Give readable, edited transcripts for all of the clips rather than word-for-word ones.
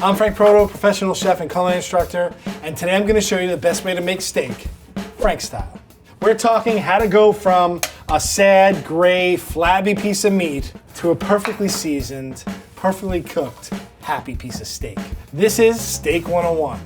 I'm Frank Proto, professional chef and culinary instructor, and today I'm going to show you the best way to make steak, Frank style. We're talking how to go from a sad, gray, flabby piece of meat to a perfectly seasoned, perfectly cooked, happy piece of steak. This is Steak 101.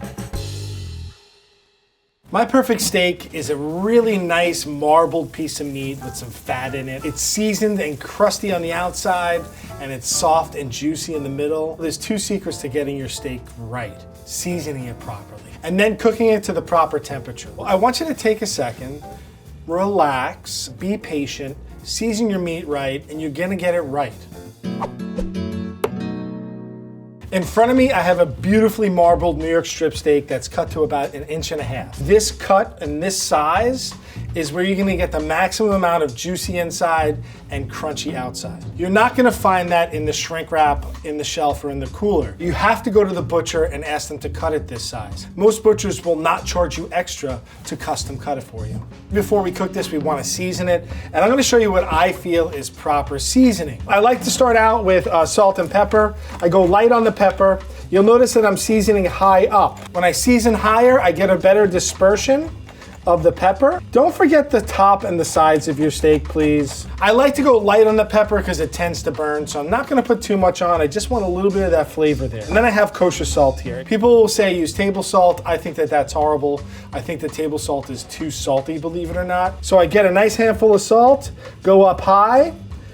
My perfect steak is a really nice marbled piece of meat with some fat in it. It's seasoned and crusty on the outside, and it's soft and juicy in the middle. There's two secrets to getting your steak right: seasoning it properly, and then cooking it to the proper temperature. Well, I want you to take a second, relax, be patient, season your meat right, and you're gonna get it right. In front of me, I have a beautifully marbled New York strip steak that's cut to about 1.5 inches. This cut and this size is where you're gonna get the maximum amount of juicy inside and crunchy outside. You're not gonna find that in the shrink wrap, in the shelf, or in the cooler. You have to go to the butcher and ask them to cut it this size. Most butchers will not charge you extra to custom cut it for you. Before we cook this, we wanna season it, and I'm gonna show you what I feel is proper seasoning. I like to start out with salt and pepper. I go light on the pepper. You'll notice that I'm seasoning high up. When I season higher, I get a better dispersion of the pepper. Don't forget the top and the sides of your steak, please. I like to go light on the pepper because it tends to burn, so I'm not gonna put too much on. I just want a little bit of that flavor there. And then I have kosher salt here. People will say use table salt. I think that that's horrible. I think the table salt is too salty, believe it or not. So I get a nice handful of salt, go up high,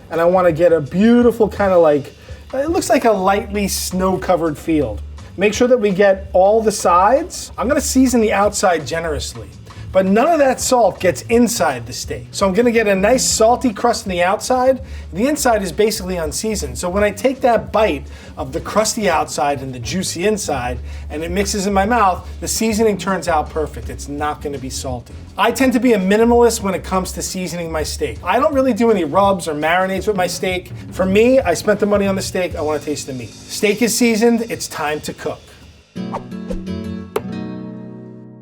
and I wanna get a beautiful kind of like, it looks like a lightly snow-covered field. Make sure that we get all the sides. I'm gonna season the outside generously, but none of that salt gets inside the steak. So I'm gonna get a nice salty crust on the outside. The inside is basically unseasoned. So when I take that bite of the crusty outside and the juicy inside, and it mixes in my mouth, the seasoning turns out perfect. It's not gonna be salty. I tend to be a minimalist when it comes to seasoning my steak. I don't really do any rubs or marinades with my steak. For me, I spent the money on the steak, I wanna taste the meat. Steak is seasoned, it's time to cook.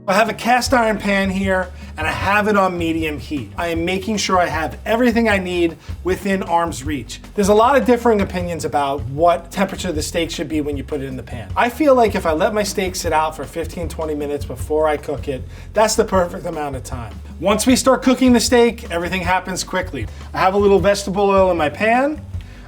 I have a cast iron pan here, and I have it on medium heat. I am making sure I have everything I need within arm's reach. There's a lot of differing opinions about what temperature the steak should be when you put it in the pan. I feel like if I let my steak sit out for 15-20 minutes before I cook it, that's the perfect amount of time. Once we start cooking the steak, everything happens quickly. I have a little vegetable oil in my pan.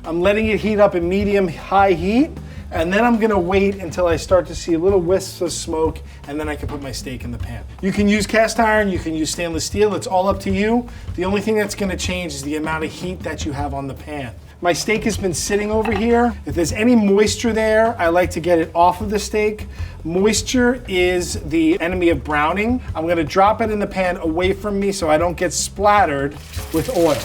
I'm letting it heat up in medium-high heat. And then I'm gonna wait until I start to see little wisps of smoke, and then I can put my steak in the pan. You can use cast iron, you can use stainless steel, it's all up to you. The only thing that's gonna change is the amount of heat that you have on the pan. My steak has been sitting over here. If there's any moisture there, I like to get it off of the steak. Moisture is the enemy of browning. I'm gonna drop it in the pan away from me so I don't get splattered with oil.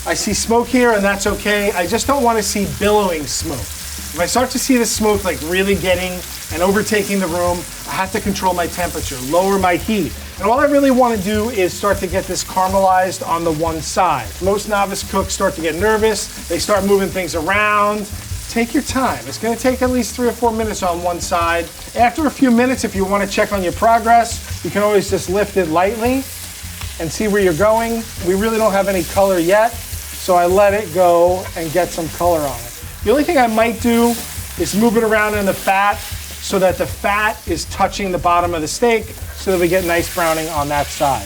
I see smoke here, and that's okay. I just don't want to see billowing smoke. If I start to see the smoke like really getting and overtaking the room, I have to control my temperature, lower my heat. And all I really want to do is start to get this caramelized on the one side. Most novice cooks start to get nervous. They start moving things around. Take your time. It's going to take at least 3 or 4 minutes on one side. After a few minutes, if you want to check on your progress, you can always just lift it lightly and see where you're going. We really don't have any color yet, so I let it go and get some color on it. The only thing I might do is move it around in the fat so that the fat is touching the bottom of the steak so that we get nice browning on that side.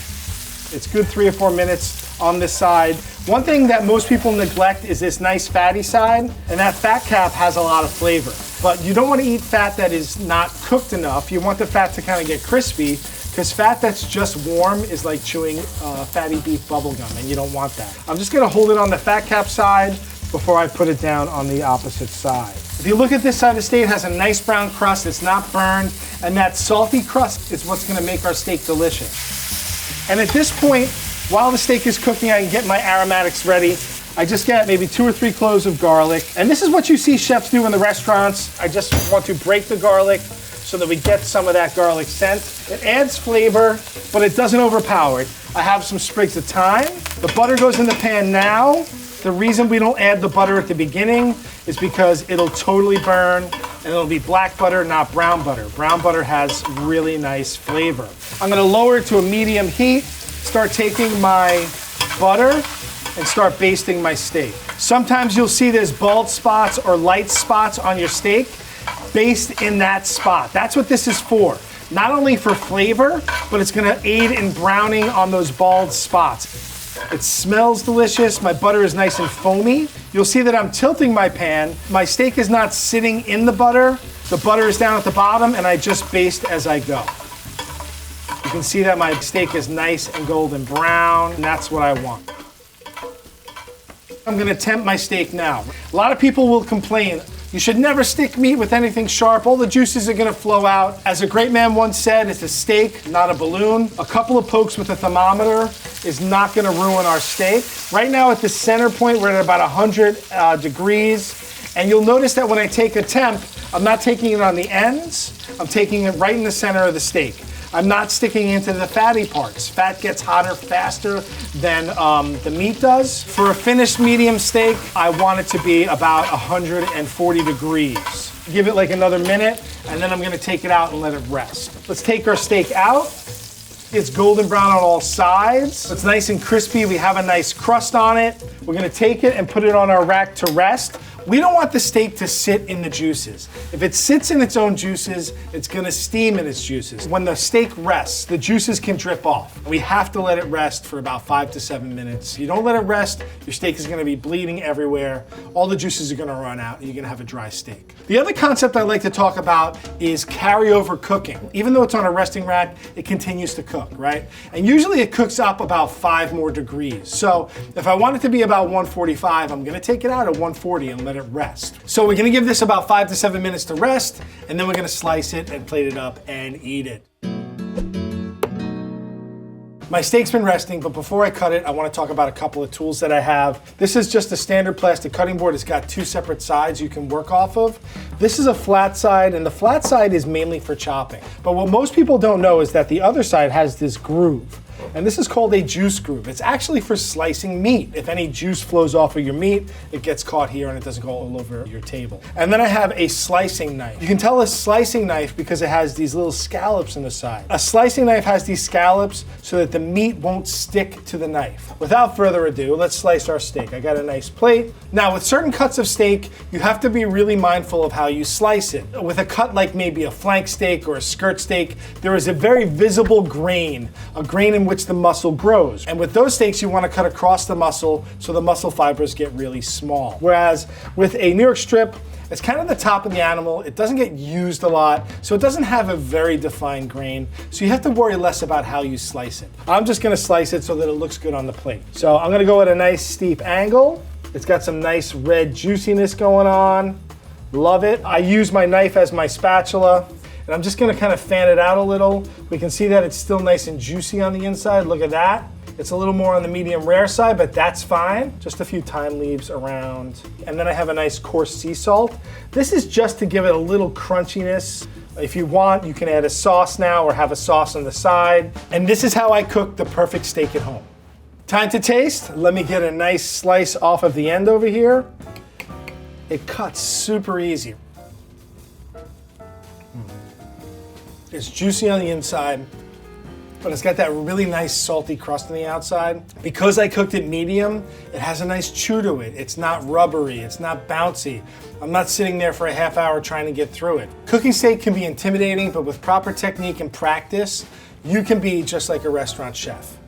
It's good 3 or 4 minutes on this side. One thing that most people neglect is this nice fatty side, and that fat cap has a lot of flavor. But you don't want to eat fat that is not cooked enough. You want the fat to kind of get crispy, because fat that's just warm is like chewing fatty beef bubble gum, and you don't want that. I'm just gonna hold it on the fat cap side before I put it down on the opposite side. If you look at this side of the steak, it has a nice brown crust, it's not burned, and that salty crust is what's gonna make our steak delicious. And at this point, while the steak is cooking, I can get my aromatics ready. I just get maybe 2 or 3 cloves of garlic. And this is what you see chefs do in the restaurants. I just want to break the garlic so that we get some of that garlic scent. It adds flavor, but it doesn't overpower it. I have some sprigs of thyme. The butter goes in the pan now. The reason we don't add the butter at the beginning is because it'll totally burn, and it'll be black butter, not brown butter. Brown butter has really nice flavor. I'm gonna lower it to a medium heat, start taking my butter, and start basting my steak. Sometimes you'll see there's bald spots or light spots on your steak based in that spot. That's what this is for. Not only for flavor, but it's gonna aid in browning on those bald spots. It smells delicious. My butter is nice and foamy. You'll see that I'm tilting my pan. My steak is not sitting in the butter. The butter is down at the bottom and I just baste as I go. You can see that my steak is nice and golden brown, and that's what I want. I'm gonna tempt my steak now. A lot of people will complain, you should never stick meat with anything sharp. All the juices are gonna flow out. As a great man once said, it's a steak, not a balloon. A couple of pokes with a thermometer is not gonna ruin our steak. Right now at the center point, we're at about 100 degrees. And you'll notice that when I take a temp, I'm not taking it on the ends, I'm taking it right in the center of the steak. I'm not sticking into the fatty parts. Fat gets hotter faster than the meat does. For a finished medium steak, I want it to be about 140 degrees. Give it like another minute, and then I'm gonna take it out and let it rest. Let's take our steak out. It's golden brown on all sides. It's nice and crispy. We have a nice crust on it. We're gonna take it and put it on our rack to rest. We don't want the steak to sit in the juices. If it sits in its own juices, it's gonna steam in its juices. When the steak rests, the juices can drip off. We have to let it rest for about 5 to 7 minutes. If you don't let it rest, your steak is gonna be bleeding everywhere. All the juices are gonna run out and you're gonna have a dry steak. The other concept I like to talk about is carryover cooking. Even though it's on a resting rack, it continues to cook, right? And usually it cooks up about 5 more degrees. So if I want it to be about 145, I'm gonna take it out at 140 and let it rest. So we're gonna give this about 5 to 7 minutes to rest, and then we're gonna slice it and plate it up and eat it. My steak's been resting, but before I cut it, I wanna talk about a couple of tools that I have. This is just a standard plastic cutting board. It's got 2 separate sides you can work off of. This is a flat side, and the flat side is mainly for chopping. But what most people don't know is that the other side has this groove. And this is called a juice groove. It's actually for slicing meat. If any juice flows off of your meat, it gets caught here and it doesn't go all over your table. And then I have a slicing knife. You can tell a slicing knife because it has these little scallops in the side. A slicing knife has these scallops so that the meat won't stick to the knife. Without further ado, let's slice our steak. I got a nice plate. Now with certain cuts of steak, you have to be really mindful of how you slice it. With a cut like maybe a flank steak or a skirt steak, there is a very visible grain, a grain in which the muscle grows. And with those steaks, you want to cut across the muscle so the muscle fibers get really small. Whereas with a New York strip, it's kind of the top of the animal. It doesn't get used a lot, so it doesn't have a very defined grain. So you have to worry less about how you slice it. I'm just gonna slice it so that it looks good on the plate. So I'm gonna go at a nice steep angle. It's got some nice red juiciness going on. Love it. I use my knife as my spatula. And I'm just gonna kind of fan it out a little. We can see that it's still nice and juicy on the inside. Look at that. It's a little more on the medium rare side, but that's fine. Just a few thyme leaves around. And then I have a nice coarse sea salt. This is just to give it a little crunchiness. If you want, you can add a sauce now or have a sauce on the side. And this is how I cook the perfect steak at home. Time to taste. Let me get a nice slice off of the end over here. It cuts super easy. It's juicy on the inside, but it's got that really nice salty crust on the outside. Because I cooked it medium, it has a nice chew to it. It's not rubbery, it's not bouncy. I'm not sitting there for a half hour trying to get through it. Cooking steak can be intimidating, but with proper technique and practice, you can be just like a restaurant chef.